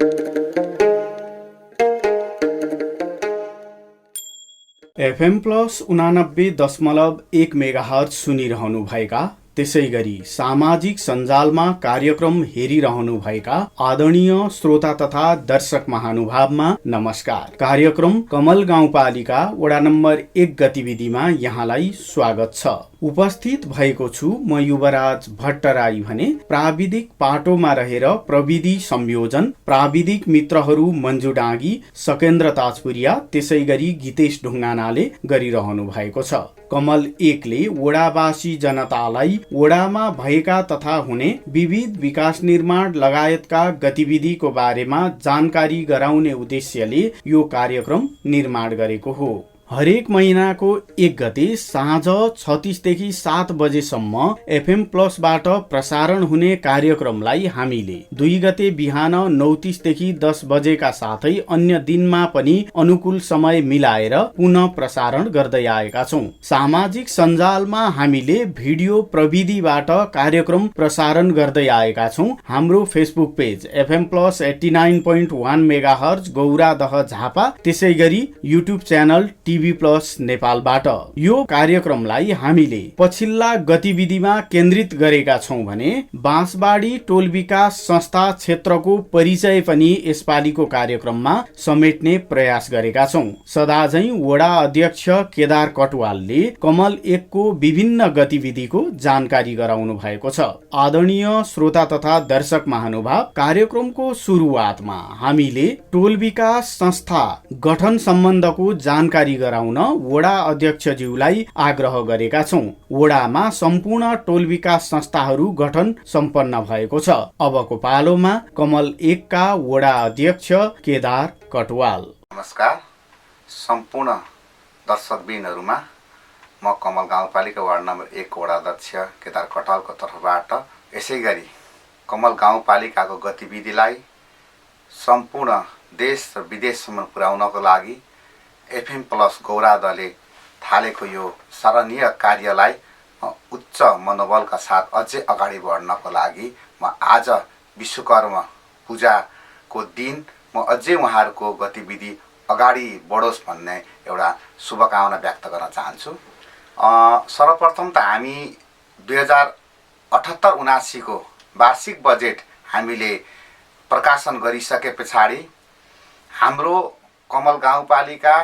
FM plus 89.1 megahertz सुनिरहनु भएका, त्यसैगरी सामाजिक सञ्जालमा कार्यक्रम हेरिरहनु भएका आदरणीय श्रोता तथा दर्शक महानुभावमा नमस्कार। कार्यक्रम कमल गाउँपालिका वडा नम्बर 1 गतिविधिमा यहाँलाई स्वागत छ। उपस्थित भएको छु म युवराज भट्टराई भने प्राविधिक पाटोमा रहेर प्रविधि संयोजन प्राविधिक मित्रहरू मन्जु डाँगी, सकेन्द्र ताजपुरिया, त्यसैगरी गीतेश ढुङ्गानाले गरिरहनु भएको छ। कमल 1 ले वडावासी जनतालाई वडामा भएका तथा हुने विविध विकास निर्माण लगायतका गतिविधिको बारेमा जानकारी गराउने उद्देश्यले यो कार्यक्रम निर्माण गरेको हो। हरेक महिनाको 1 गते साँझ 36 देखि 7 बजेसम्म FM प्लसबाट प्रसारण हुने कार्यक्रमलाई हामीले 2 गते बिहान 9:30 देखि 10 बजेका साथै अन्य दिनमा पनि अनुकूल समय मिलाएर पुनः प्रसारण गर्दै आएका छौं। सामाजिक सञ्जालमा हामीले भिडियो प्रविधिबाट कार्यक्रम प्रसारण गर्दै आएका छौं। हाम्रो Facebook page FM plus 89.1 megahertz Gauradaha Jhapa, त्यसैगरी युट्युब च्यानल टिभी प्लस नेपालबाट यो कार्यक्रमलाई हामीले पछिल्ला गतिविधिमा केन्द्रित गरेका छौं भने बाँसबाडी टोल विकास संस्था क्षेत्रको परिचय पनि यसपालिको कार्यक्रममा समेट्ने प्रयास गरेका छौं। सदाझै वडा अध्यक्ष केदार कटवालले कमल 1 को विभिन्न गतिविधिको जानकारी गराउनु भएको छ। आदरणीय श्रोता तथा दर्शक महानुभाव, कार्यक्रमको सुरुवातमा हामीले टोल विकास संस्था गठन सम्बन्धको जानकारी गराउन वडा अध्यक्षज्यूलाई आग्रह गरेका छौं। वडामा सम्पूर्ण टोल विकास संस्थाहरू गठन सम्पन्न भएको छ। अबको पालोमा कमल 1 का वडा अध्यक्ष केदार कटवाल। नमस्कार सम्पूर्ण दर्शकबिनहरुमा, म कमल गाउँपालिका वार्ड नम्बर 1 वडा अध्यक्ष केदार कटवालको तर्फबाट यसैगरी कमल गाउँपालिकाको गतिविधिलाई सम्पूर्ण देश र विदेशसम्म पुर्याउनको लागि FM प्लस गौरादहले थालेको यो सराहनीय कार्यलाई उच्च मनोबलका साथ अझै अगाडि बढ्नको लागि म आज विश्वकर्मा पूजाको दिन म अझै उहाँहरूको गतिविधि अगाडि बढोस् भन्ने एउटा शुभकामना व्यक्त गर्न चाहन्छु। सर्वप्रथम त हामी 2078-79 को वार्षिक बजेट हामीले प्रकाशन गरिसके पछाडि हाम्रो कमल गाउँपालिका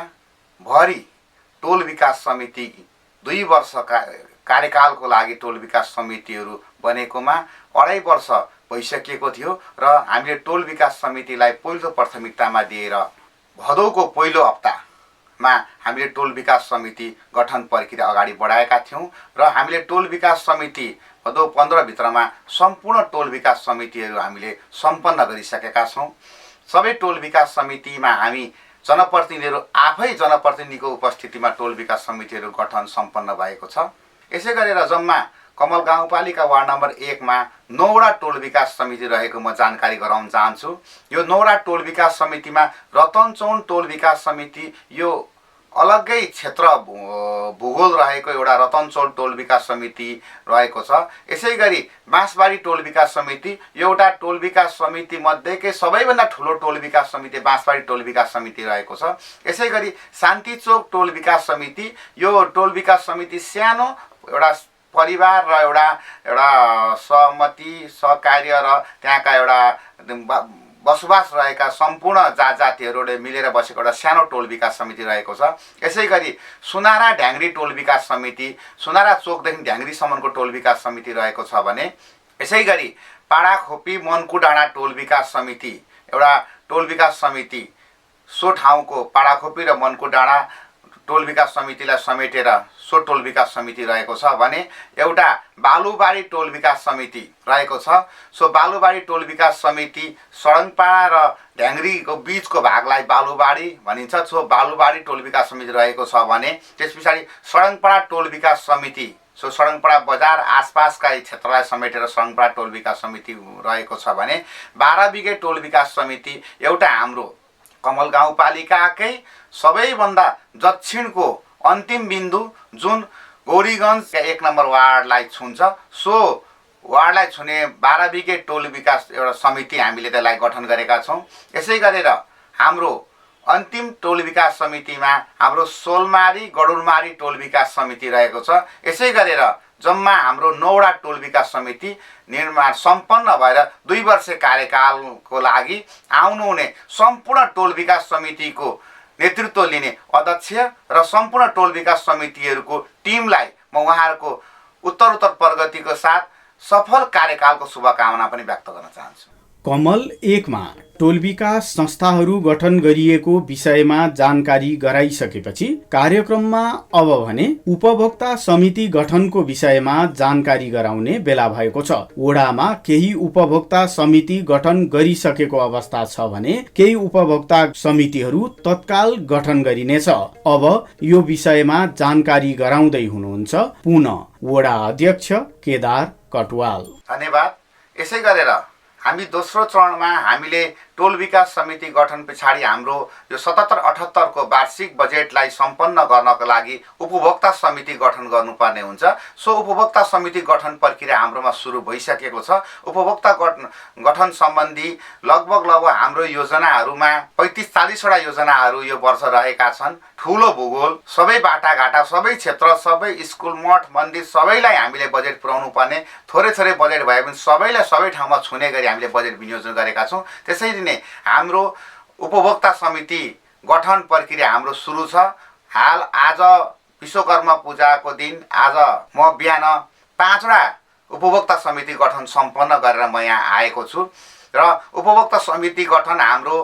भरि टोल विकास समिति 2 वर्ष कार्यकालको लागि टोल विकास समितिहरू बनेकोमा 2.5 वर्ष भइसकेको थियो र हामीले टोल विकास समितिलाई पहिलो प्राथमिकतामा दिएर भदौको पहिलो हप्तामा हामीले टोल विकास समिति गठन प्रक्रिया अगाडि बढाएका थियौं र हामीले टोल विकास समिति भदौ 15 भित्रमा सम्पूर्ण टोल विकास समितिहरू हामीले सम्पन्न गरिसकेका छौं। सबै टोल विकास समितिमा हामी जनप्रतिनिधिहरू आफै जनप्रतिनिधिको उपस्थितिमा टोल विकास समितिहरू गठन सम्पन्न भएको छ। यसै गरेर जम्मा कमल गाउँपालिका वार्ड नम्बर 1 मा 9 वटा टोल विकास समिति रहेको म जानकारी गराउन चाहन्छु। यो 9 वटा टोल विकास समितिमा रतनचौन टोल विकास समिति यो अलग्गै क्षेत्र भूगोल रहेको एउटा रतनचौन टोल विकास समिति रहेको छ। यसैगरी बाँसबाडी टोल विकास समिति एउटा टोल विकास समिति मध्येकै सबैभन्दा ठुलो टोल विकास समिति बाँसबाडी टोल विकास समिति रहेको छ। यसैगरी शान्तिचोक टोल विकास समिति यो टोल विकास समिति सानो एउटा परिवार र एउटा सहमति सहकार्य र त्यहाँका एउटा बसोबास रहेका सम्पूर्ण जातिहरूले मिलेर बसेको एउटा सानो टोल विकास समिति रहेको छ। यसैगरी सुनारा ढ्याङ्ग्री टोल विकास समिति सुनारा चोकदेखि ढ्याङ्ग्रीसम्मको टोल विकास समिति रहेको छ भने यसैगरी पाडाखोपी मन्कुडाँडा टोल विकास समिति एउटा टोल विकास समिति सो ठाउँको पाडाखोपी र मन्कुडाँडा टोल विकास समितिलाई समेटेर सो टोल विकास समिति रहेको छ भने एउटा बालुबाडी टोल विकास समिति रहेको छ। सो बालुबाडी टोल विकास समिति सडङपाडा र ढ्याङ्ग्रीको बीचको भागलाई बालुबाडी भनिन्छ। सो बालुबाडी टोल विकास समिति रहेको छ भने त्यसपछि सडङपाडा टोल विकास समिति सो सडङपाडा बजार आसपासका क्षेत्रलाई समेटेर सडङपाडा टोल विकास समिति रहेको छ भने 12 बिघे टोल विकास समिति एउटा हाम्रो कमल गाउँपालिकाकै सबैभन्दा दक्षिणको अन्तिम बिन्दु जुन गौरीगञ्ज 1 नम्बर वार्डलाई छुन्छ सो वार्डलाई छुने 12 बिघे टोल विकास एउटा समिति हामीले त्यसलाई गठन गरेका छौँ। यसै गरेर हाम्रो अन्तिम टोल विकास समितिमा हाम्रो सोलमारी गडुरमारी टोल विकास समिति रहेको छ। यसै गरेर जम्मा हाम्रो 9वटा टोल विकास समिति निर्माण सम्पन्न भएर 2 वर्ष कार्यकालको लागि आउनुहुने सम्पूर्ण टोल विकास समितिको नेतृत्व लिने अध्यक्ष र सम्पूर्ण टोल विकास समितिहरूको टिमलाई म उहाँहरूको उत्तरोत्तर प्रगतिको साथ सफल कार्यकालको शुभकामना पनि व्यक्त गर्न चाहन्छु। कमल 1 मा टोल विकास संस्थाहरू गठन गरिएको विषयमा जानकारी गराइसकेपछि कार्यक्रममा अब भने उपभोक्ता समिति गठनको विषयमा जानकारी गराउने बेला भएको छ। वडामा केही उपभोक्ता समिति गठन गरिसकेको अवस्था छ भने केही उपभोक्ता समितिहरू तत्काल गठन गरिनेछ। अब यो विषयमा जानकारी गराउँदै हुनुहुन्छ पुनः वडा अध्यक्ष केदार कटवाल। धन्यवाद। यसै गरेर हामी दोस्रो चरणमा हामीले टोल विकास समिति गठन पछाडि हाम्रो यो 77-78 को वार्षिक बजेटलाई सम्पन्न गर्नको लागि उपभोक्ता समिति गठन गर्नुपर्ने हुन्छ। सो उपभोक्ता समिति गठन प्रक्रिया हाम्रोमा सुरु भइसकेको छ। उपभोक्ता गठन सम्बन्धी लगभग हाम्रो योजनाहरूमा 35-40 वटा योजनाहरू यो वर्ष रहेका छन्। ठुलो भूगोल, सबै बाटाघाटा, सबै क्षेत्र, सबै स्कुल, मठ, मन्दिर सबैलाई हामीले बजेट पुर्याउनु पर्ने। थोरै थोरै बजेट भए पनि सबैलाई सबै ठाउँमा छुने गरी हामीले बजेट विनियोजन गरेका छौँ। त्यसैले नै हाम्रो उपभोक्ता समिति गठन प्रक्रिया हाम्रो सुरु छ। हाल आज विश्वकर्मा पूजाको दिन आज म बिहान 5 वटा उपभोक्ता समिति गठन सम्पन्न गरेर म यहाँ आएको छु र उपभोक्ता समिति गठन हाम्रो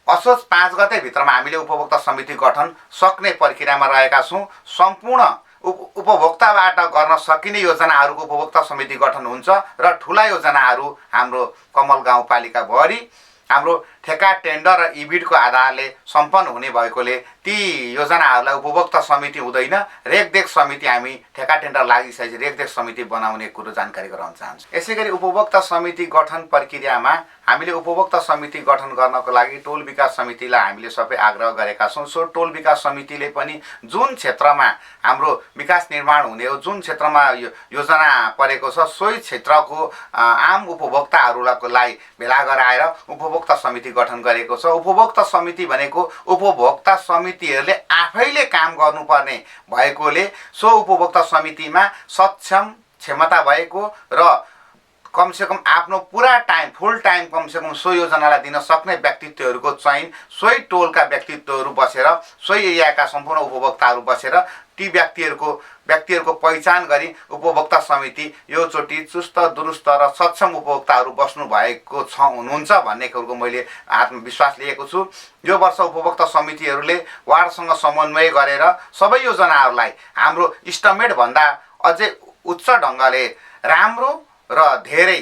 असोज 5 गते भित्रमा हामीले उपभोक्ता समिति गठन सक्ने प्रक्रियामा रहेका छौँ। सम्पूर्ण उपभोक्ताबाट गर्न सकिने योजनाहरूको उपभोक्ता समिति गठन हुन्छ र ठुला योजनाहरू हाम्रो कमल गाउँपालिका भरि हाम्रो ठेका टेन्डर र इबिडको आधारले सम्पन्न हुने भएकोले ती योजनाहरूलाई उपभोक्ता समिति हुँदैन, रेखदेख समिति हामी ठेका टेन्डर लागिसकेपछि रेखदेख समिति बनाउने कुरो जानकारी गराउन चाहन्छु। यसैगरी उपभोक्ता समिति गठन प्रक्रियामा हामीले उपभोक्ता समिति गठन गर्नको लागि टोल विकास समितिलाई हामीले सबै आग्रह गरेका छौँ। सो टोल विकास समितिले पनि जुन क्षेत्रमा हाम्रो विकास निर्माण हुने हो, जुन क्षेत्रमा योजना परेको छ, सोही क्षेत्रको आम उपभोक्ताहरूलाई भेला गराएर उपभोक्ता समिति गठन गरेको छ। उपभोक्ता समिति भनेको उपभोक्ता समितिहरूले आफैले काम गर्नुपर्ने भएकोले सो उपभोक्ता समितिमा सक्षम क्षमता भएको र कमसेकम आफ्नो पुरा टाइम फुल टाइम कमसेकम सो योजनालाई दिन सक्ने व्यक्तित्वहरूको चयन सोही टोलका व्यक्तित्वहरू बसेर सोही एरियाका सम्पूर्ण उपभोक्ताहरू बसेर ती व्यक्तिहरूको पहिचान गरी उपभोक्ता समिति यो चोटि चुस्त दुरुस्त र सक्षम उपभोक्ताहरू बस्नु भएको हुनुहुन्छ भन्ने कुरोको मैले आत्मविश्वास लिएको छु। यो वर्ष उपभोक्ता समितिहरूले वार्डसँग समन्वय गरेर सबै योजनाहरूलाई हाम्रो इस्टिमेट भन्दा अझै उच्च ढङ्गले राम्रो र धेरै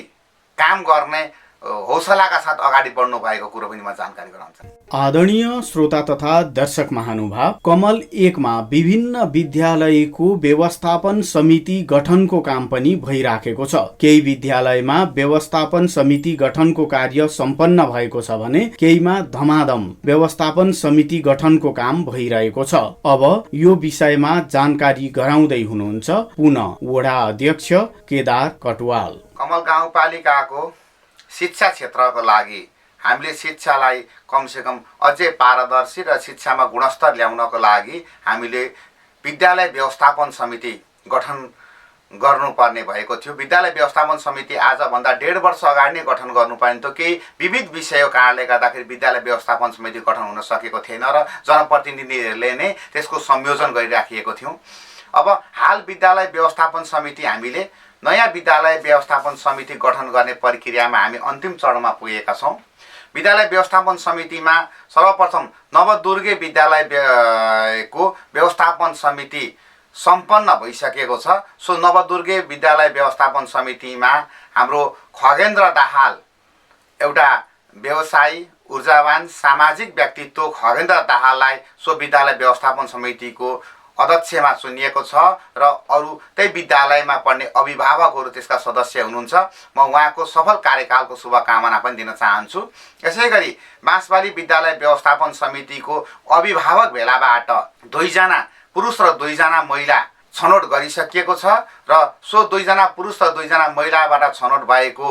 काम गर्ने हौसलाका साथ अगाडि बढ्नु भएको कुरो पनि म जानकारी गराउन चाहन्छु। आदरणीय श्रोता तथा दर्शक महानुभाव, कमल 1 मा विभिन्न विद्यालयको व्यवस्थापन समिति गठनको काम पनि भइराखेको छ। केही विद्यालयमा व्यवस्थापन समिति गठनको कार्य सम्पन्न भएको छ भने केहीमा धमाधम व्यवस्थापन समिति गठनको काम भइरहेको छ। अब यो विषयमा जानकारी गराउँदै हुनुहुन्छ पुनः वडा अध्यक्ष केदार कटवाल। कमल गाउँपालिकाको शिक्षा क्षेत्रको लागि हामीले शिक्षालाई कमसेकम अझै पारदर्शी र शिक्षामा गुणस्तर ल्याउनको लागि हामीले विद्यालय व्यवस्थापन समिति गठन गर्नुपर्ने भएको थियो। विद्यालय व्यवस्थापन समिति आजभन्दा 1.5 वर्ष अगाडि नै गठन गर्नुपर्ने थियो। केही विविध विषयको कारणले गर्दाखेरि विद्यालय व्यवस्थापन समिति गठन हुन सकेको थिएन र जनप्रतिनिधिहरूले नै त्यसको संयोजन गरिराखिएको थियौँ। अब हाल विद्यालय व्यवस्थापन समिति हामीले नयाँ विद्यालय व्यवस्थापन समिति गठन गर्ने प्रक्रियामा हामी अन्तिम चरणमा पुगेका छौँ। विद्यालय व्यवस्थापन समितिमा सर्वप्रथम नवदुर्गे विद्यालयको व्यवस्थापन समिति सम्पन्न भइसकेको छ। सो नवदुर्गे विद्यालय व्यवस्थापन समितिमा हाम्रो खगेन्द्र दाहाल एउटा व्यवसायी ऊर्जावान सामाजिक व्यक्तित्व खगेन्द्र दाहाललाई सो विद्यालय व्यवस्थापन समितिको अध्यक्षमा चुनिएको छ र अरू त्यही विद्यालयमा पढ्ने अभिभावकहरू त्यसका सदस्य हुनुहुन्छ। म उहाँको सफल कार्यकालको शुभकामना पनि दिन चाहन्छु। यसैगरी बाँसबाली विद्यालय व्यवस्थापन समितिको अभिभावक भेलाबाट 2 जना पुरुष र 2 जना महिला छनौट गरिसकिएको छ र सो 2 जना पुरुष र 2 जना महिलाबाट छनौट भएको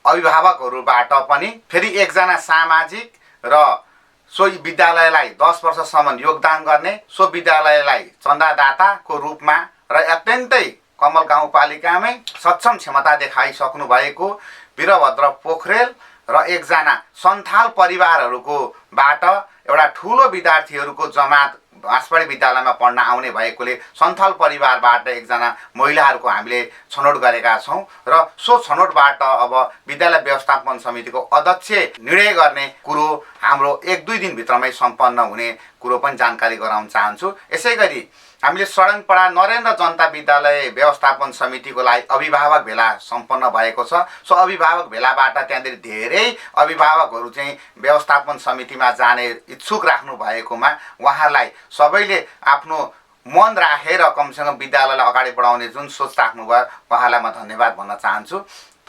अभिभावकहरूबाट पनि फेरि 1 जना सामाजिक र सो विद्यालयलाई 10 वर्षसम्म योगदान गर्ने, सो विद्यालयलाई चन्दादाताको रूपमा र अत्यन्तै कमल गाउँपालिकामै सक्षम क्षमता देखाइसक्नु भएको वीरभद्र पोखरेल र 1 जना सन्थाल परिवारहरूकोबाट एउटा ठुलो विद्यार्थीहरूको जमात बाँसबारी विद्यालयमा पढ्न आउने भएकोले सन्थाल परिवारबाट 1 जना महिलाहरूको हामीले छनौट गरेका छौँ र सो छनौटबाट अब विद्यालय व्यवस्थापन समितिको अध्यक्ष निर्णय गर्ने कुरो हाम्रो 1-2 दिनभित्रमै सम्पन्न हुने कुरो पनि जानकारी गराउन चाहन्छु। यसै गरी हामीले सडङपडा नरेन्द्र जनता विद्यालय व्यवस्थापन समितिको लागि अभिभावक भेला सम्पन्न भएको छ। सो अभिभावक भेलाबाट त्यहाँनिर धेरै अभिभावकहरू चाहिँ व्यवस्थापन समितिमा जाने इच्छुक राख्नु भएकोमा उहाँहरूलाई सबैले आफ्नो मन राखेर कमसेकम विद्यालयलाई अगाडि बढाउने जुन सोच राख्नुभयो उहाँलाई म धन्यवाद भन्न चाहन्छु।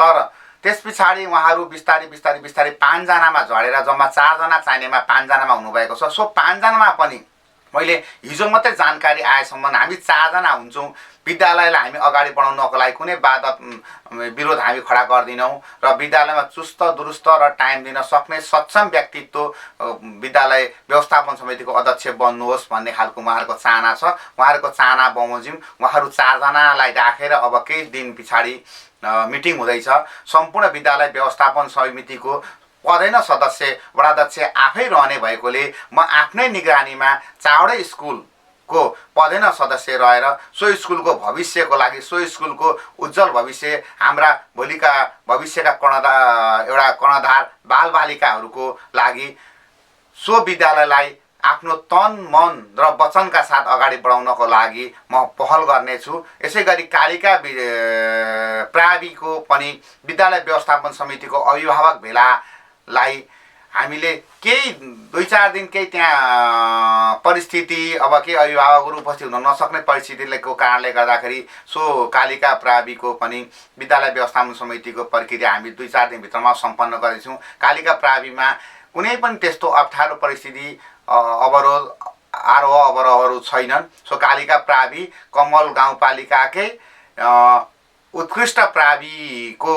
तर त्यस पछाडि उहाँहरू बिस्तारै 5 जनामा झरेर जम्मा 4 जना चाहिनेमा 5 जनामा हुनुभएको छ। सो 5 जनामा पनि मैले हिजो मात्रै जानकारी आएसम्म हामी 4 जना हुन्छौँ। विद्यालयलाई हामी अगाडि बढाउनको लागि कुनै बाधा विरोध हामी खडा गर्दैनौँ र विद्यालयमा चुस्त दुरुस्त र टाइम दिन सक्ने सक्षम व्यक्तित्व विद्यालय व्यवस्थापन समितिको अध्यक्ष बन्नुहोस् भन्ने खालको उहाँहरूको चाहना छ। उहाँहरूको चाहना बमोजिम उहाँहरू 4 जनालाई राखेर अब केही दिन पछाडि मिटिङ हुँदैछ। सम्पूर्ण विद्यालय व्यवस्थापन समितिको पदैन सदस्य वडाध्यक्ष आफै रहने भएकोले म आफ्नै निगरानीमा चावडै स्कुलको पदैन सदस्य रहेर सो स्कुलको भविष्यको लागि सो स्कुलको उज्जवल भविष्य हाम्रा भोलिका भविष्यका कर्णधार बालबालिकाहरूको लागि सो विद्यालयलाई आफ्नो तन मन र वचनका साथ अगाडि बढाउनको लागि म पहल गर्नेछु। यसै गरी कालिका प्राविको पनि विद्यालय व्यवस्थापन समितिको अभिभावक भेलालाई हामीले केही 2-4 दिन केही त्यहाँ परिस्थिति अब केही अभिभावकहरू उपस्थित हुन नसक्ने परिस्थितिको कारणले गर्दाखेरि सो कालिका प्राविको पनि विद्यालय व्यवस्थापन समितिको प्रक्रिया हामी 2-4 दिनभित्रमा सम्पन्न गर्दैछौँ। कालिका प्राविमा कुनै पनि त्यस्तो अप्ठ्यारो परिस्थिति अवरोध आरोह अवरोहहरू छैनन्। सो कालिका प्रावि कमल गाउँपालिकाकै उत्कृष्ट प्राविको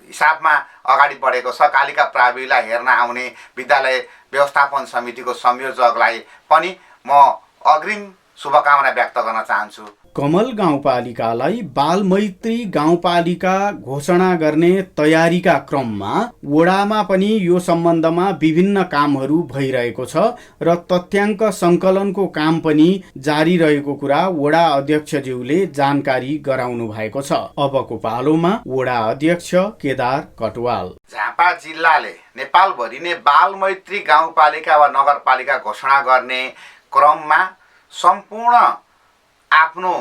हिसाबमा अगाडि बढेको छ। कालिका प्राविलाई हेर्न आउने विद्यालय व्यवस्थापन समितिको संयोजकलाई पनि म अग्रिम शुभकामना व्यक्त गर्न चाहन्छु। कमल गाउँपालिकालाई बालमैत्री गाउँपालिका घोषणा गर्ने तयारीका क्रममा वडामा पनि यो सम्बन्धमा विभिन्न कामहरू भइरहेको छ र तथ्याङ्क सङ्कलनको काम पनि जारी रहेको कुरा वडा अध्यक्षज्यूले जानकारी गराउनु भएको छ। अबको पालोमा वडा अध्यक्ष केदार कटवाल। झापा जिल्लाले नेपालभरि नै बालमैत्री गाउँपालिका वा नगरपालिका घोषणा गर्ने क्रममा सम्पूर्ण आफ्नो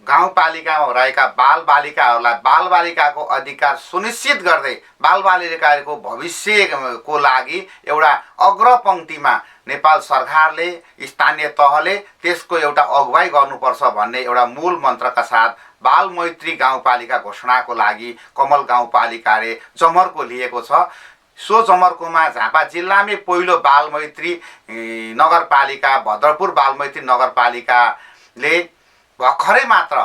गाउँपालिकामा रहेका बालबालिकाहरूलाई बालबालिकाको अधिकार सुनिश्चित गर्दै बालबालिकाको भविष्यको लागि एउटा अग्रपङ्क्तिमा नेपाल सरकारले स्थानीय तहले त्यसको एउटा अगुवाई गर्नुपर्छ भन्ने एउटा मूल मन्त्रका साथ बालमैत्री गाउँपालिका घोषणाको लागि कमल गाउँपालिकाले जमर्को लिएको छ। सो जमर्कोमा झापा जिल्लामै पहिलो बालमैत्री नगरपालिका भद्रपुर बालमैत्री नगरपालिकाले भर्खरै मात्र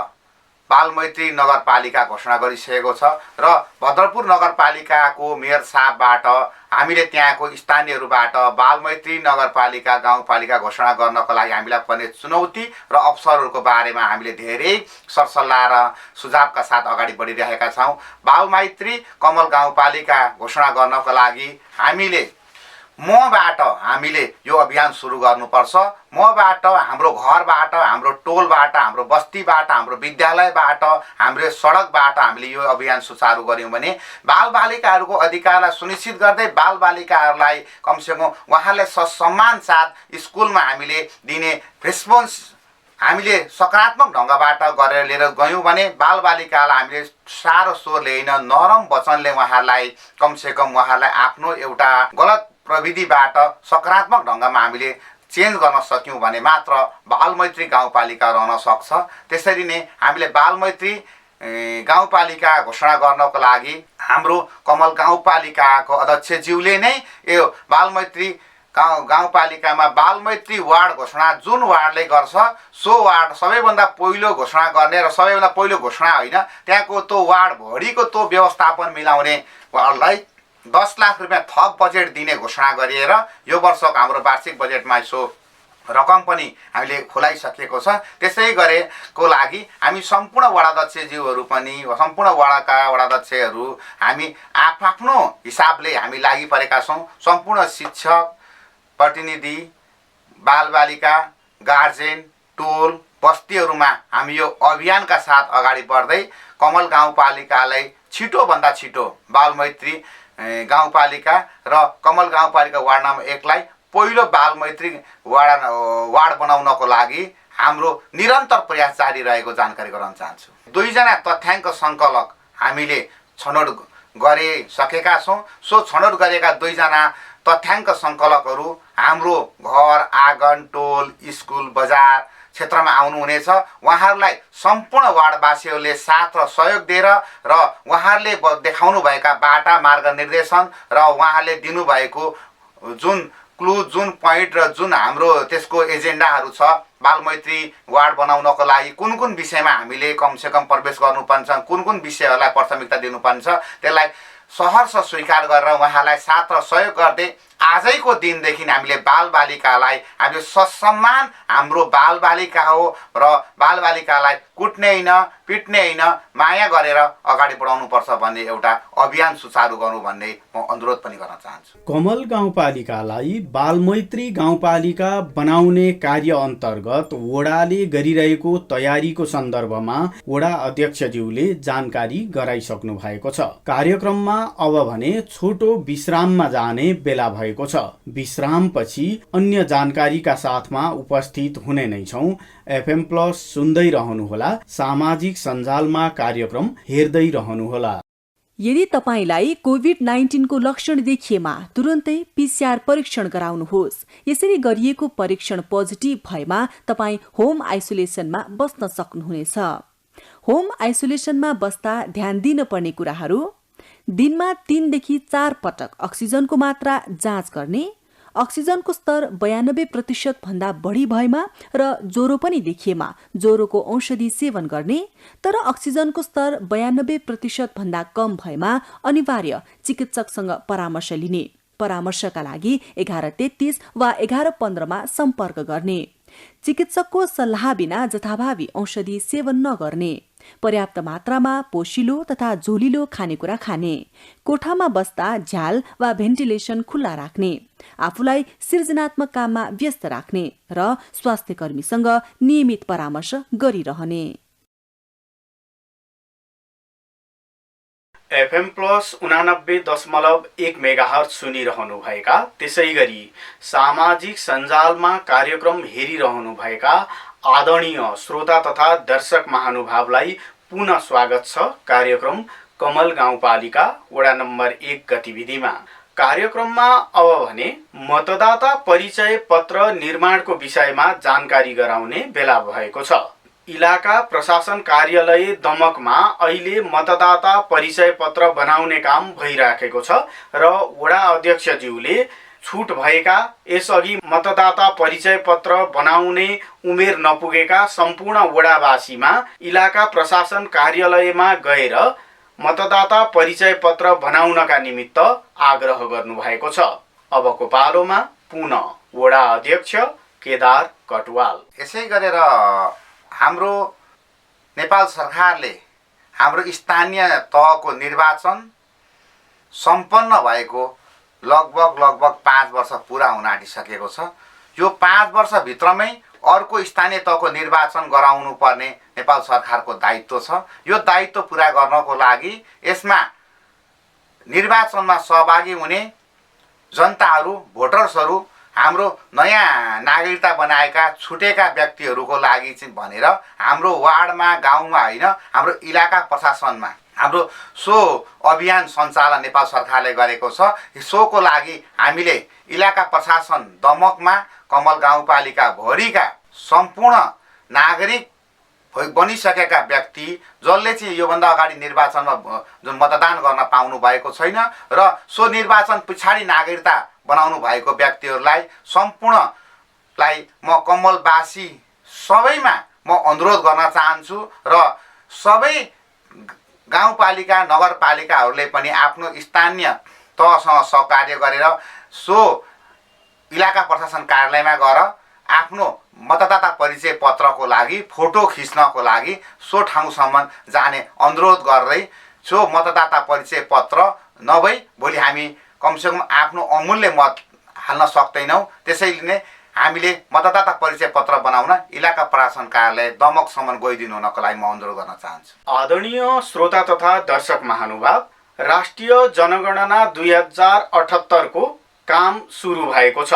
बालमैत्री नगरपालिका घोषणा गरिसकेको छ र भद्रपुर नगरपालिकाको मेयर साहबबाट हामीले त्यहाँको स्थानीयहरूबाट बालमैत्री नगरपालिका गाउँपालिका घोषणा गर्नको लागि हामीलाई पर्ने चुनौती र अवसरहरूको बारेमा हामीले धेरै सरसल्लाह र सुझावका साथ अगाडि बढिरहेका छौँ। बालमैत्री कमल गाउँपालिका घोषणा गर्नको लागि मबाट हामीले यो अभियान सुरु गर्नुपर्छ। मबाट हाम्रो घरबाट हाम्रो टोलबाट हाम्रो बस्तीबाट हाम्रो विद्यालयबाट हाम्रो सडकबाट हामीले यो अभियान सुचारू गर्यौँ भने बालबालिकाहरूको अधिकारलाई सुनिश्चित गर्दै बालबालिकाहरूलाई कमसेकम उहाँलाई सम्मान साथ स्कुलमा हामीले दिने रेस्पोन्स हामीले सकारात्मक ढङ्गबाट गरेर लिएर गयौँ भने बालबालिकालाई हामीले साह्रो स्वरले होइन नरम वचनले उहाँहरूलाई कमसेकम उहाँहरूलाई आफ्नो एउटा गलत प्रविधिबाट सकारात्मक ढङ्गमा हामीले चेन्ज गर्न सक्यौँ भने मात्र बालमैत्री गाउँपालिका रहन सक्छ। त्यसरी नै हामीले बालमैत्री गाउँपालिका घोषणा गर्नको लागि हाम्रो कमल गाउँपालिकाको अध्यक्षज्यूले नै यो बालमैत्री गाउँपालिकामा बालमैत्री वार्ड घोषणा जुन वार्डले गर्छ सो वार्ड सबैभन्दा पहिलो घोषणा गर्ने र सबैभन्दा पहिलो घोषणा होइन, त्यहाँको त्यो वार्डभरिको त्यो व्यवस्थापन मिलाउने वार्डलाई 10 लाख रुपियाँ थप बजेट दिने घोषणा गरिएर यो वर्षको हाम्रो वार्षिक बजेटमा यसो रकम पनि हामीले खुलाइसकेको छ। त्यसै गरेको लागि हामी सम्पूर्ण वडाध्यक्षज्यूहरू पनि, सम्पूर्ण वडाका वडाध्यक्षहरू हामी आफ्नो हिसाबले हामी लागि परेका छौँ। सम्पूर्ण शिक्षक, प्रतिनिधि, बालबालिका, गार्जेन, टोल बस्तीहरूमा हामी यो अभियानका साथ अगाडि बढ्दै कमल गाउँपालिकालाई छिटोभन्दा छिटो बालमैत्री गाउँपालिका र कमल गाउँपालिका वार्ड नम्बर 1 लाई पहिलो बालमैत्री वार्ड बनाउनको लागि हाम्रो निरन्तर प्रयास जारी रहेको जानकारी गराउन चाहन्छु। 2 जना तथ्याङ्क सङ्कलक हामीले छनौट गरिसकेका छौँ। सो छनौट गरेका 2 जना तथ्याङ्क सङ्कलकहरू हाम्रो घर, आँगन, टोल, स्कुल, बजार क्षेत्रमा आउनुहुनेछ। उहाँहरूलाई सम्पूर्ण वार्डवासीहरूले साथ र सहयोग दिएर र उहाँहरूले देखाउनु भएका बाटा मार्ग निर्देशन र उहाँहरूले दिनुभएको जुन क्लु, जुन पोइन्ट र जुन हाम्रो त्यसको एजेन्डाहरू छ, बालमैत्री वार्ड बनाउनको लागि कुन कुन विषयमा हामीले कमसेकम प्रवेश गर्नुपर्छ, कुन कुन विषयहरूलाई प्राथमिकता दिनुपर्छ, त्यसलाई सहर्ष स्वीकार गरेर उहाँलाई साथ र सहयोग गर्दै आजैको दिनदेखि हामीले बालबालिकालाई हामीले ससम्मान हाम्रो बालबालिका हो र बालबालिकालाई कुट्ने होइन, पिट्ने होइन, माया गरेर अगाडि बढाउनुपर्छ भन्ने एउटा अभियान सुचारू गर्नु भन्ने म अनुरोध पनि गर्न चाहन्छु। कमल गाउँपालिकालाई बालमैत्री गाउँपालिका बनाउने कार्य अन्तर्गत वडाले गरिरहेको तयारीको सन्दर्भमा वडा अध्यक्षज्यूले जानकारी गराइसक्नु भएको छ। कार्यक्रममा अब भने छोटो विश्राममा जाने बेला भएको छ। विश्रामपछि अन्य जानकारीका साथमा उपस्थित हुने नै छौँ। FM प्लस सुन्दै रहनुहोला, सामाजिक सञ्जालमा कार्यक्रम हेर्दै रहनुहोला। यदि तपाईलाई कोभिड-19 को लक्षण देखिएमा तुरुन्तै PCR परीक्षण गराउनुहोस्। यसरी गरिएको परीक्षण पोजिटिभ भएमा तपाईँ होम आइसोलेसनमा बस्न सक्नुहुनेछ। होम आइसोलेसनमा बस्दा ध्यान दिनुपर्ने कुराहरू: दिनमा 3 देखि 4 पटक अक्सिजनको मात्रा जाँच गर्ने, अक्सिजनको स्तर 92% भन्दा बढी भएमा र ज्वरो पनि देखिएमा ज्वरोको औषधि सेवन गर्ने, तर अक्सिजनको स्तर 92% भन्दा कम भएमा अनिवार्य चिकित्सकसँग परामर्श लिने। परामर्शका लागि 1133 वा 1115 मा सम्पर्क गर्ने। चिकित्सकको सल्लाह बिना जथाभावी औषधि सेवन नगर्ने। पर्याप्त मात्रामा पोषिलो तथा झोलिलो खानेकुरा खाने। कोठामा बस्दा झ्याल वा भेन्टिलेसन खुल्ला राख्ने। आफूलाई सृजनात्मक काममा व्यस्त राख्ने र स्वास्थ्य कर्मीसँग नियमित परामर्श गरिरहने। FM प्लस 89.1 मेगाहर्ज सुनिरहनु भएका, त्यसै गरी सामाजिक सञ्जालमा कार्यक्रम हेरिरहनु भएका आदरणीय श्रोता तथा दर्शक महानुभावलाई पुनः स्वागत छ कार्यक्रम कमल गाउँपालिका वडा नम्बर 1 गतिविधिमा। कार्यक्रममा अब भने मतदाता परिचय पत्र निर्माणको विषयमा जानकारी गराउने बेला भएको छ। इलाका प्रशासन कार्यालय दमकमा अहिले मतदाता परिचय पत्र बनाउने काम भइराखेको छ र वडा अध्यक्षज्यूले छुट भएका, यसअघि मतदाता परिचय पत्र बनाउने उमेर नपुगेका सम्पूर्ण वडावासीमा इलाका प्रशासन कार्यालयमा गएर मतदाता परिचय पत्र बनाउनका निमित्त आग्रह गर्नुभएको छ। अबको पालोमा पुनः वडा अध्यक्ष केदार कटुवाल। यसै गरेर हाम्रो नेपाल सरकारले हाम्रो स्थानीय तहको निर्वाचन सम्पन्न भएको लगभग 5 वर्ष पुरा हुन आँटिसकेको छ। यो 5 वर्षभित्रमै अर्को स्थानीय तहको निर्वाचन गराउनु पर्ने नेपाल सरकारको दायित्व छ। यो दायित्व पुरा गर्नको लागि यसमा निर्वाचनमा सहभागी हुने जनताहरू, भोटर्सहरू, हाम्रो नयाँ नागरिकता बनाएका छुटेका व्यक्तिहरूको लागि चाहिँ भनेर हाम्रो वार्डमा, गाउँमा होइन, हाम्रो इलाका प्रशासनमा हाम्रो सो अभियान सञ्चालन नेपाल सरकारले गरेको छ। सोको लागि हामीले इलाका प्रशासन दमकमा कमल गाउँपालिका भरिका सम्पूर्ण नागरिक बनिसकेका व्यक्ति जसले चाहिँ योभन्दा अगाडि निर्वाचनमा जुन मतदान गर्न पाउनु भएको छैन र सो निर्वाचन पछाडि नागरिकता बनाउनु भएको व्यक्तिहरूलाई सम्पूर्णलाई म कमलवासी सबैमा म अनुरोध गर्न चाहन्छु र सबै गाउँपालिका नगरपालिकाहरूले पनि आफ्नो स्थानीय तहसँग सहकार्य गरेर सो इलाका प्रशासन कार्यालयमा गएर आफ्नो मतदाता परिचय पत्रको लागि फोटो खिच्नको लागि सो ठाउँसम्म जाने अनुरोध गर्दै सो मतदाता परिचय पत्र नभई भोलि हामी कमसेकम आफ्नो अमूल्य मत हाल्न सक्दैनौँ। त्यसैले नै हामीले मतदाता परिचय पत्र बनाउन इलाका प्रशासन कार्यालय दमकसम्म गइदिनु हुनको लागि म अनुरोध गर्न चाहन्छु। आदरणीय श्रोता तथा दर्शक महानुभाव, राष्ट्रिय जनगणना 2078 को काम सुरु भएको छ।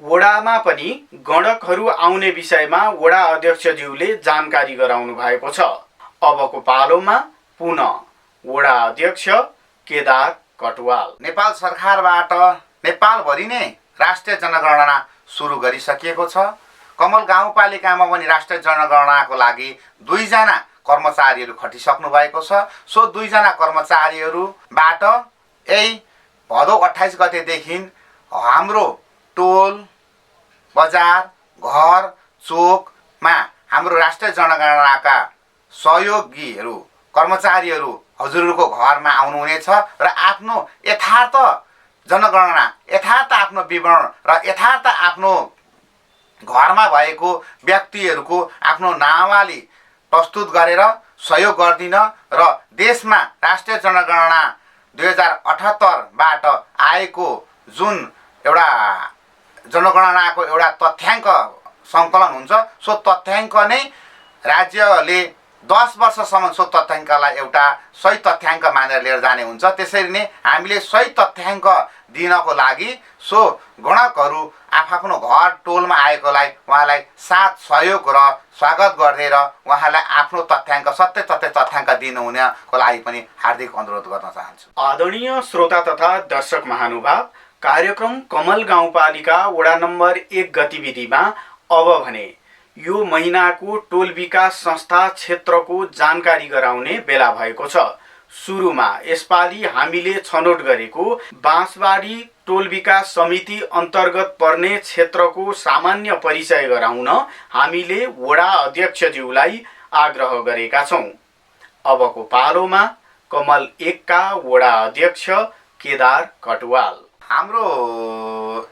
वडामा पनि गणकहरू आउने विषयमा वडा अध्यक्षज्यूले जानकारी गराउनु भएको छ। अबको पालोमा पुनः वडा अध्यक्ष केदार कटुवाल। नेपाल सरकारबाट नेपालभरि नै राष्ट्रिय जनगणना सुरु गरिसकिएको छ। कमल गाउँपालिकामा पनि राष्ट्रिय जनगणनाको लागि 2 जना कर्मचारीहरू खटिसक्नु भएको छ। सो 2 जना कर्मचारीहरूबाट यही भदौ 28 गतेदेखि हाम्रो टोल बजार घर चोकमा हाम्रो राष्ट्रिय जनगणनाका सहयोगीहरू कर्मचारीहरू हजुरहरूको घरमा आउनुहुनेछ र आफ्नो यथार्थ जनगणना यथार्थ आफ्नो विवरण र यथार्थ आफ्नो घरमा भएको व्यक्तिहरूको आफ्नो नामावली प्रस्तुत गरेर सहयोग गरिदिन र देशमा राष्ट्रिय जनगणना 2078बाट आएको जुन एउटा जनगणनाको एउटा तथ्याङ्क सङ्कलन हुन्छ सो तथ्याङ्क नै राज्यले 10 वर्षसम्म सो तथ्याङ्कलाई एउटा सही तथ्याङ्क मानेर लिएर जाने हुन्छ। त्यसरी नै हामीले सही तथ्याङ्क दिनको लागि सो गणकहरू आफ्नो घर टोलमा आएकोलाई उहाँलाई साथ सहयोग र स्वागत गर्दै र उहाँलाई आफ्नो तथ्याङ्क सत्य तथ्याङ्क दिनुहुनको लागि पनि हार्दिक अनुरोध गर्न चाहन्छु। आदरणीय श्रोता तथा दर्शक महानुभाव, कार्यक्रम कमल गाउँपालिका वडा नम्बर 1 गतिविधिमा अब भने यो महिनाको टोल विकास संस्था क्षेत्रको जानकारी गराउने बेला भएको छ। सुरुमा यसपालि हामीले छनौट गरेको बाँसबारी टोल विकास समिति अन्तर्गत पर्ने क्षेत्रको सामान्य परिचय गराउन हामीले वडा अध्यक्षज्यूलाई आग्रह गरेका छौँ। अबको पालोमा कमल 1 का वडा अध्यक्ष केदार कटुवाल। हाम्रो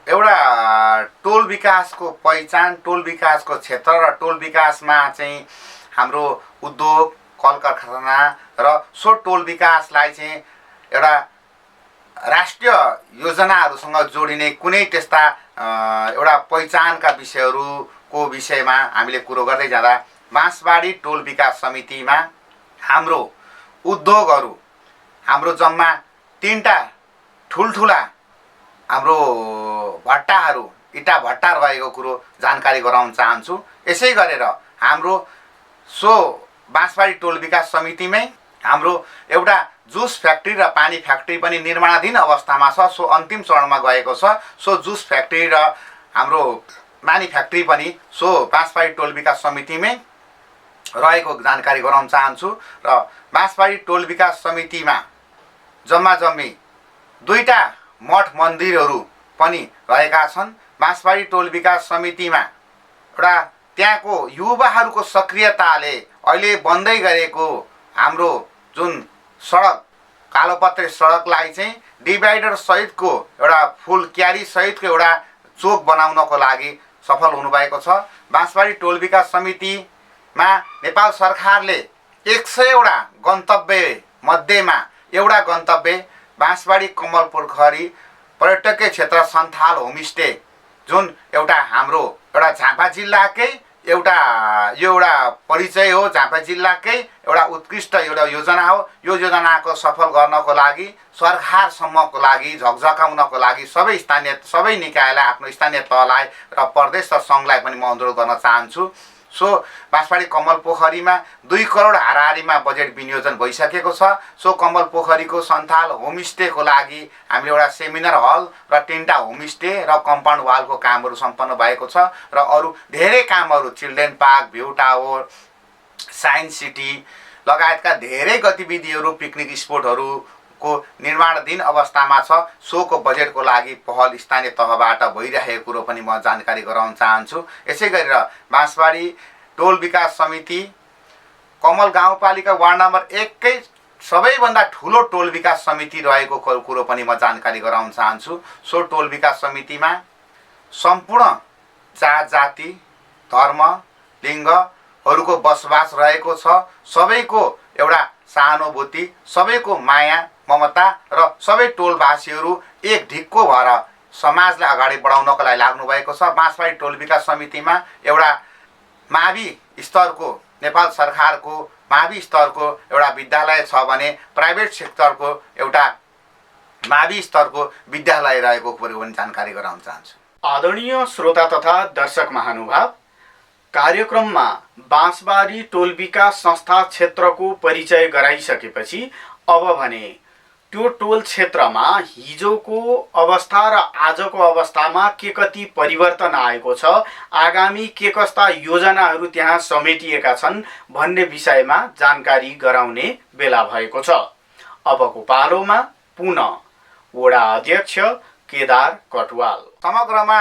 एउटा टोल विकासको पहिचान, टोल विकासको क्षेत्र र टोल विकासमा चाहिँ हाम्रो उद्योग कल कारखाना र सो टोल विकासलाई चाहिँ एउटा राष्ट्रिय योजनाहरूसँग जोडिने कुनै त्यस्ता एउटा पहिचानका विषयहरूको विषयमा हामीले कुरो गर्दै जाँदा बाँसबारी टोल विकास समितिमा हाम्रो उद्योगहरू हाम्रो जम्मा 3टा ठुल्ठुला हाम्रो भट्टाहरू इटा भट्टा रहेको कुरो जानकारी गराउन चाहन्छु। यसै गरेर हाम्रो सो बाँसबारी टोल विकास समितिमै हाम्रो एउटा जुस फ्याक्ट्री र पानी फ्याक्ट्री पनि निर्माणाधीन अवस्थामा छ। सो अन्तिम चरणमा गएको छ। सो जुस फ्याक्ट्री र हाम्रो पानी फ्याक्ट्री पनि सो बाँसबारी टोल विकास समितिमै रहेको जानकारी गराउन चाहन्छु। र बाँसबारी टोल विकास समितिमा जम्मा 2टा मठ मन्दिरहरू पनि रहेका छन्। बाँसबारी टोल विकास समितिमा एउटा त्यहाँको युवाहरूको सक्रियताले अहिले बन्दै गरेको हाम्रो जुन सडक कालोपत्रे सडकलाई चाहिँ डिभाइडर सहितको एउटा फुल क्यारी सहितको एउटा चोक बनाउनको लागि सफल हुनुभएको छ। बाँसबारी टोल विकास समितिमा नेपाल सरकारले 100वटा गन्तव्य मध्येमा एउटा गन्तव्य बाँसबारी कमल पोखरी पर्यटकीय क्षेत्र सन्थाल होमस्टे जुन एउटा हाम्रो एउटा झापा जिल्लाकै एउटा यो एउटा परिचय हो, झापा जिल्लाकै एउटा उत्कृष्ट एउटा योजना हो। यो योजनाको सफल गर्नको लागि सरकारसम्मको लागि झकझकाउनको लागि सबै निकायलाई आफ्नो स्थानीय तहलाई र प्रदेश र सङ्घलाई पनि म अनुरोध गर्न चाहन्छु। सो बाँसबारी कमल पोखरीमा 2 करोड हाराहारीमा बजेट विनियोजन भइसकेको छ। सो कमल पोखरीको सन्थाल होमस्टेको लागि हामीले एउटा सेमिनार हल र 3टा होमस्टे र कम्पाउन्ड वालको कामहरू सम्पन्न भएको छ र अरू धेरै कामहरू children park, view tower, science city लगायतका धेरै गतिविधिहरू, पिकनिक स्पोटहरू को निर्माणाधीन अवस्थामा छ। सोको बजेटको लागि पहल स्थानीय तहबाट भइरहेको कुरो पनि म जानकारी गराउन चाहन्छु। यसै गरेर बाँसबारी टोल विकास समिति कमल गाउँपालिका वार्ड नम्बर 1 कै सबैभन्दा ठुलो टोल विकास समिति रहेको कुरो पनि म जानकारी गराउन चाहन्छु। सो टोल विकास समितिमा सम्पूर्ण जात जाति धर्म लिङ्गहरूको बसोबास रहेको छ। सबैको एउटा सहानुभूति, सबैको माया ममता र सबै टोलवासीहरू एक ढिक्को भएर समाजलाई अगाडि बढाउनको लागि लाग्नुभएको छ। बाँसबारी टोल विकास समितिमा एउटा मावि स्तरको नेपाल सरकारको मावि स्तरको एउटा विद्यालय छ भने प्राइभेट सेक्टरको एउटा मावि स्तरको विद्यालय रहेको कुरो पनि जानकारी गराउन चाहन्छु। आदरणीय श्रोता तथा दर्शक महानुभाव, कार्यक्रममा बाँसबारी टोल विकास संस्था क्षेत्रको परिचय गराइसकेपछि अब भने त्यो टोल क्षेत्रमा हिजोको अवस्था र आजको अवस्थामा के कति परिवर्तन आएको छ, आगामी के कस्ता योजनाहरू त्यहाँ समेटिएका छन् भन्ने विषयमा जानकारी गराउने बेला भएको छ। अबको पालोमा पुनः वडा अध्यक्ष केदार कटुवाल। समग्रमा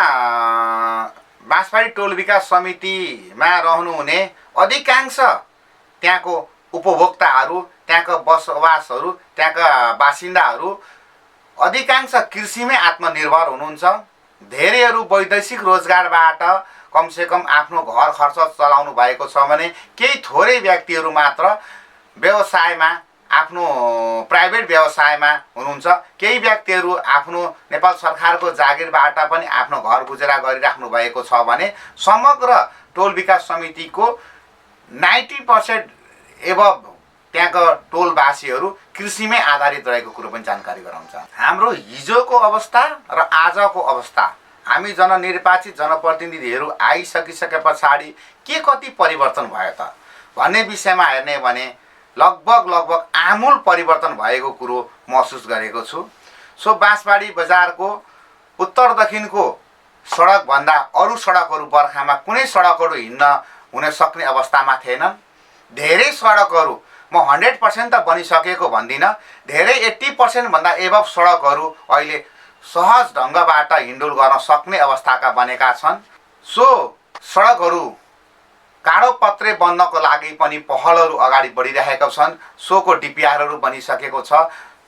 बाँसबारी टोल विकास समितिमा रहनुहुने अधिकांश त्यहाँको उपभोक्ताहरू, त्यहाँका बसोबासहरू, त्यहाँका बासिन्दाहरू अधिकांश कृषिमै आत्मनिर्भर हुनुहुन्छ। धेरैहरू वैदेशिक रोजगारबाट कमसेकम आफ्नो घर खर्च चलाउनु भएको छ भने केही थोरै व्यक्तिहरू मात्र व्यवसायमा, आफ्नो प्राइभेट व्यवसायमा हुनुहुन्छ। केही व्यक्तिहरू आफ्नो नेपाल सरकारको जागिरबाट पनि आफ्नो घर गुजारा गरिराख्नु भएको छ भने समग्र टोल विकास समितिको 90% एबभ त्यहाँको टोलवासीहरू कृषिमै आधारित रहेको कुरो पनि जानकारी गराउँछ। हाम्रो हिजोको अवस्था र आजको अवस्था, हामी जननिर्वाचित जनप्रतिनिधिहरू आइसकिसके पछाडि के कति परिवर्तन भयो त भन्ने विषयमा हेर्ने भने लगभग आमूल परिवर्तन भएको कुरो महसुस गरेको छु। सो बाँसबारी बजारको उत्तर दक्षिणको सडकभन्दा अरू सडकहरू बर्खामा कुनै सडकहरू हिँड्न हुन सक्ने अवस्थामा थिएनन्। धेरै सडकहरू, म 100% त बनिसकेको भन्दिनँ, धेरै 80% भन्दा एबभ सडकहरू अहिले सहज ढङ्गबाट हिँडडुल गर्न सक्ने अवस्थाका बनेका छन्। सो सडकहरू कालोपत्रे बन्नको लागि पनि पहलहरू अगाडि बढिरहेका छन्। सोको डिपिआरहरू बनिसकेको छ।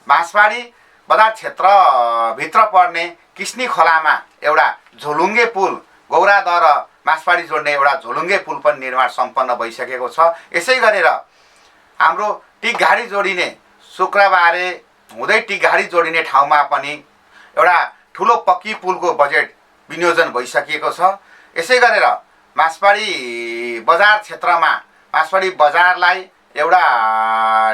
बाँसबारी बजार क्षेत्रभित्र पर्ने किस्नी खोलामा एउटा झोलुङ्गे पुल, गौरादह र बाँसबारी जोड्ने एउटा झोलुङ्गे पुल पनि निर्माण सम्पन्न भइसकेको छ। यसै गरेर हाम्रो टिकघाडी जोडिने, शुक्रबारे हुँदै टिकघाडी जोडिने ठाउँमा पनि एउटा ठुलो पक्की पुलको बजेट विनियोजन भइसकेको छ। यसै गरेर बाँसबारी बजार क्षेत्रमा बाँसबारी बजारलाई एउटा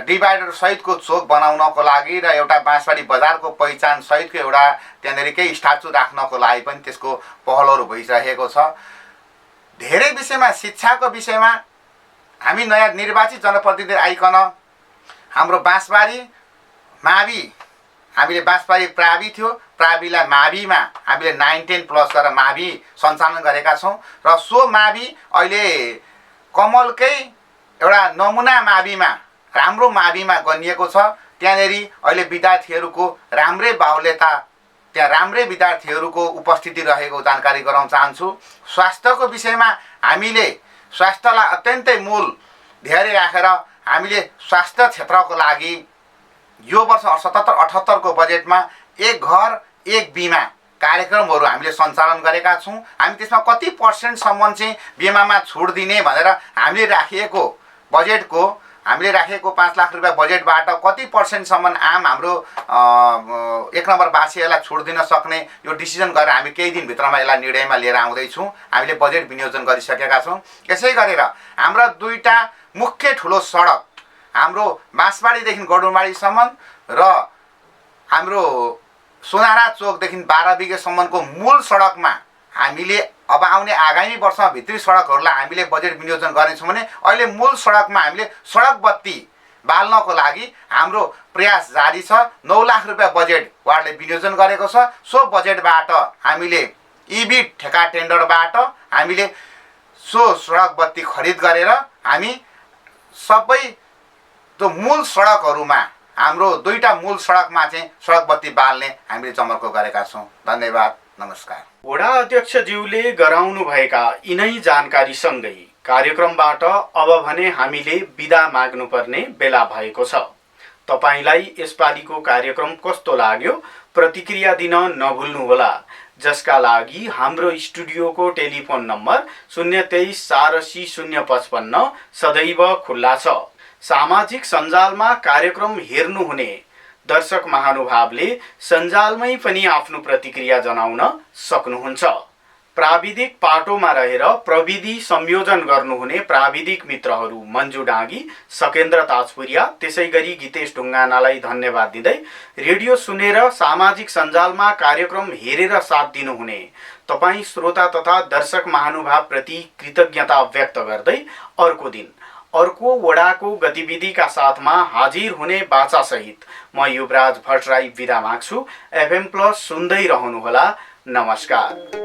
डिभाइडर सहितको चोक बनाउनको लागि र एउटा बाँसबारी बजारको पहिचान सहितको एउटा त्यहाँनिर केही स्ट्याचु राख्नको लागि पनि त्यसको पहलहरू भइरहेको छ। धेरै विषयमा, शिक्षाको विषयमा हामी नयाँ निर्वाचित जनप्रतिनिधि आइकन हाम्रो बाँसबारी मावि, हामीले बाँसबारी प्रावि थियो, प्राविलाई माविमा हामीले 9-10+ गरेर मावि सञ्चालन गरेका छौँ र सो मावि अहिले कमलकै एउटा नमुना माविमा, राम्रो माविमा गनिएको छ। त्यहाँनेरि अहिले विद्यार्थीहरूको राम्रै बाहुल्यता, त्यहाँ राम्रै विद्यार्थीहरूको उपस्थिति रहेको जानकारी गराउन चाहन्छु। स्वास्थ्यको विषयमा हामीले स्वास्थ्यलाई अत्यन्तै मूल ध्येय राखेर हामीले स्वास्थ्य क्षेत्रको लागि यो वर्ष 77-78 को बजेटमा एक घर एक बिमा कार्यक्रमहरू हामीले सञ्चालन गरेका छौँ। हामी त्यसमा कति पर्सेन्टसम्म चाहिँ बिमामा छुट दिने भनेर हामीले राखिएको बजेटको, हामीले राखेको 5 लाख रुपियाँ बजेटबाट कति पर्सेन्टसम्म आम हाम्रो 1 नम्बर वासीहरूलाई छुट दिन सक्ने यो डिसिजन गरेर हामी केही दिनभित्रमा यसलाई निर्णयमा लिएर आउँदैछौँ। हामीले बजेट विनियोजन गरिसकेका छौँ। यसै गरेर हाम्रा 2टा मुख्य ठुलो सडक, हाम्रो बाँसबारीदेखि गडुमाडीसम्म र हाम्रो सोनारा चोकदेखि 12 बिघेसम्मको मूल सडकमा हामीले अब आउने आगामी वर्षमा भित्री सडकहरूलाई हामीले बजेट विनियोजन गर्नेछौँ भने अहिले मूल सडकमा हामीले सडक बत्ती बाल्नको लागि हाम्रो प्रयास जारी छ। 9 लाख रुपियाँ बजेट वार्डले विनियोजन गरेको छ। सो बजेटबाट हामीले इबिड ठेका टेन्डरबाट हामीले सो सडक बत्ती खरिद गरेर हामी सबै त्यो मूल सडकहरूमा हाम्रो दुईटा मूल सडकमा चाहिँ सडक बत्ती बाल्ने हामीले जमर्को गरेका छौँ। धन्यवाद, नमस्कार। वडा अध्यक्षज्यूले गराउनुभएका यिनै जानकारीसँगै कार्यक्रमबाट अब भने हामीले बिदा माग्नुपर्ने बेला भएको छ। तपाईलाई यसपालिको कार्यक्रम कस्तो लाग्यो प्रतिक्रिया दिन नभुल्नुहोला, जसका लागि हाम्रो स्टुडियोको टेलिफोन नम्बर 023 480 055 सदैव खुल्ला छ। सामाजिक सञ्जालमा कार्यक्रम हेर्नुहुने दर्शक महानुभावले सञ्जालमै पनि आफ्नो प्रतिक्रिया जनाउन सक्नुहुन्छ। प्राविधिक पाटोमा रहेर प्रविधि संयोजन गर्नुहुने प्राविधिक मित्रहरू मन्जु डाँगी, सकेन्द्र ताजपुरिया, त्यसैगरी गीतेश ढुङ्गानालाई धन्यवाद दिँदै रेडियो सुनेर सामाजिक सञ्जालमा कार्यक्रम हेरेर साथ दिनुहुने तपाईँ श्रोता तथा दर्शक महानुभाव प्रति कृतज्ञता व्यक्त गर्दै अर्को दिन अर्को वडाको गतिविधिका साथमा हाजिर हुने बाचासहित म युवराज भट्टराई बिदा माग्छु। FM+ सुन्दै रहनुहोला। नमस्कार।